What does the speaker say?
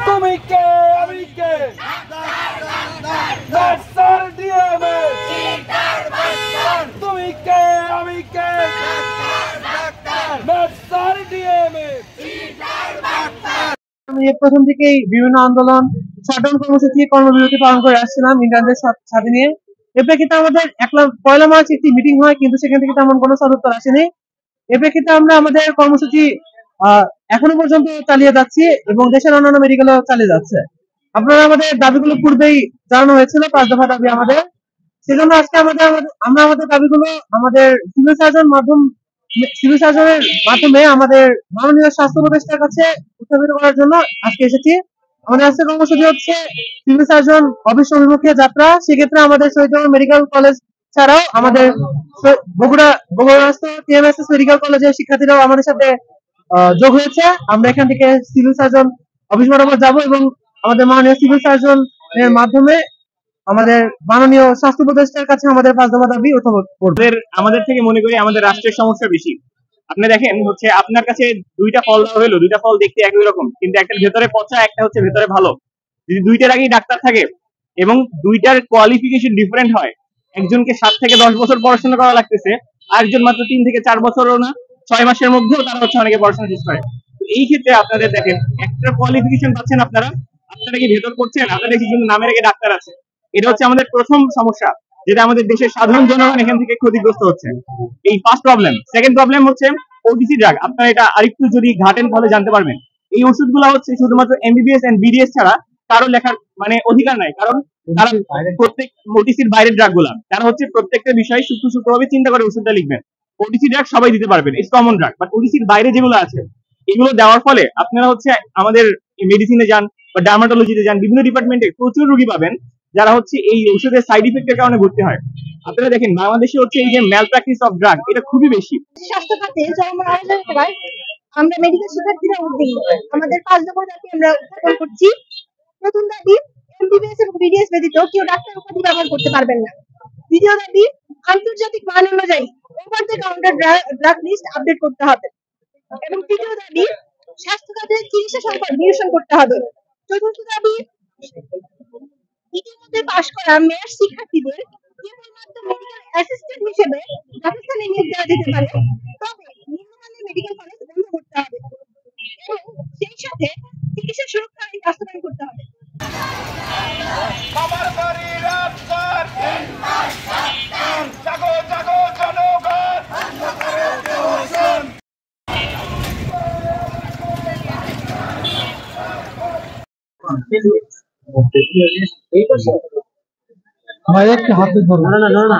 তুমি কে আমি কে doctor DMA তুমি কে আমি কে ডাক্তার ডিএমএ। আমি প্রথম থেকেই বিভিন্ন আন্দোলন শাটডাউন কর্মসূচি কর্মবিরতি পালন করে আসছিলাম ইন্টারনেট সাথে নিয়ে। এর প্রেক্ষিতে আমাদের 1 মার্চ একটি মিটিং হয়, কিন্তু সেখান থেকে তেমন কোনো সদুত্তর আসেনি। এর প্রেক্ষিতে আমরা আমাদের কর্মসূচি এখনো পর্যন্ত চালিয়ে যাচ্ছি এবং দেশের অন্যান্য মেডিকেলও চালিয়ে যাচ্ছে। আপনারা আমাদের দাবিগুলো পূর্বেই জানানো হয়েছিল, 5 দফা দাবি আমাদের। সেজন্য আজকে আমরা আমাদের দাবিগুলো আমাদের সিভিল সার্জনের মাধ্যমে আমাদের মাননীয় স্বাস্থ্য উপদেষ্টার কাছে উত্থাপিত করার জন্য আজকে এসেছি। আমাদের আজকে কর্মসূচি হচ্ছে সিভিল সার্জন অফিস অভিমুখে যাত্রা। সেক্ষেত্রে আমাদের শহীদ মেডিকেল কলেজ ছাড়াও আমাদের বগুড়াস্থ টিএমএসএস মেডিকেল কলেজের শিক্ষার্থীরাও আমাদের সাথে যোগ হয়েছে। আমরা এখান থেকে সিভিল সার্জন অফিস বরাবর যাব এবং আমাদের মাননীয় সিভিল সার্জন এর মাধ্যমে আমাদের মাননীয় স্বাস্থ্য উপদেষ্টার কাছে আমাদের 5 দফা দাবি উত্থাপন করব। আমাদের থেকে মনে করি আমাদের রাষ্ট্রের সমস্যা বেশি। আপনি দেখেন হচ্ছে আপনার কাছে 2টা ফল দেওয়া হলো, 2টা ফল দেখতে একই রকম, কিন্তু একটা ভেতরে পচা, একটা হচ্ছে ভেতরে ভালো। যদি 2টার আগেই ডাক্তার থাকে এবং 2টার কোয়ালিফিকেশন ডিফারেন্ট হয়, একজনকে 7 থেকে 10 বছর পড়াশোনা করা লাগতেছে, আরেকজন মাত্র 3 থেকে 4 বছরও না, 6 মাসের মধ্যেও তারা হচ্ছে অনেকে পড়াশোনা শেষ করে। তো এই ক্ষেত্রে আপনাদের দেখেন একটা কোয়ালিফিকেশন পাচ্ছেন আপনারা কি ভেতর করছেন, আপনাদের কি কিন্তু নামের আগে ডাক্তার আছে। এটা হচ্ছে আমাদের প্রথম সমস্যা, যেটা আমাদের দেশের সাধারণ জনগণ এখান থেকে ক্ষতিগ্রস্ত হচ্ছে। এই ফার্স্ট প্রবলেম। সেকেন্ড প্রবলেম হচ্ছে ওটিসি ড্রাগ। আপনারা এটা আরেকটু যদি ঘাটেন তাহলে জানতে পারবেন। এই ওষুধগুলো হচ্ছে শুধুমাত্র এমবিবিএস এন্ড বিডিএস ছাড়া কারো লেখার মানে অধিকার নাই, কারণ তারা প্রত্যেক ওটিসির বাইরের ড্রাগ গুলা তারা হচ্ছে প্রত্যেকটা বিষয় সূক্ষ্মভাবে চিন্তা করে ওষুধটা লিখবেন। ওটিসি ড্রাগ সবাই দিতে পারবেন, ইটস কমন ড্রাগ, বাট ওটিসির বাইরে যেগুলো আছে এগুলো দেওয়ার ফলে আপনারা হচ্ছে আমাদের মেডিসিনে যান বা ডার্মাটোলজিতে যান, বিভিন্ন ডিপার্টমেন্টে প্রচুর রোগী পাবেন যারা হচ্ছে এই ওষুধের সাইড ইফেক্টের কারণে ভর্তি হয়। আপনারা দেখেন বাংলাদেশে হচ্ছে এই যে ম্যাল প্র্যাকটিস অফ ড্রাগ, এটা খুবই বেশি। স্বাস্থ্য খাতে চরম আয়োজন করায় আমরা মেডিকেল শিক্ষার্থীরা উদ্যোগী। আমাদের 5 দফা দাবি আমরা উত্থাপন করছি। প্রথম দাবি, এমবিবিএস এবং বিডিএস ব্যতীত কেউ ডাক্তার উপাধি ব্যবহার করতে পারবেন না। দ্বিতীয় দাবি, আন্তর্জাতিক মান অনুযায়ী over the counter drug list update করতে হবে। এবং তৃতীয় দাবি, স্বাস্থ্য খাতে চিকিৎসা সংকট নিরসন করতে হবে। চতুর্থ দাবি, ইতিমধ্যে পাশ করা মেয়ার শিক্ষার্থীদের কেবলমাত্র মেডিকেল অ্যাসিস্ট্যান্ট হিসেবে পাকিস্তানে নিয়োগ দেওয়া যেতে পারে, তবে নিম্নমানের মেডিকেল কলেজ বন্ধ করতে হবে এবং সেই সাথে চিকিৎসা সুরক্ষা আইন বাস্তবায়ন করতে হবে। আমার বাড়ি রাস্তার জাগো জাগো জনগণ আমার একটু হাতে ধরো। না না না না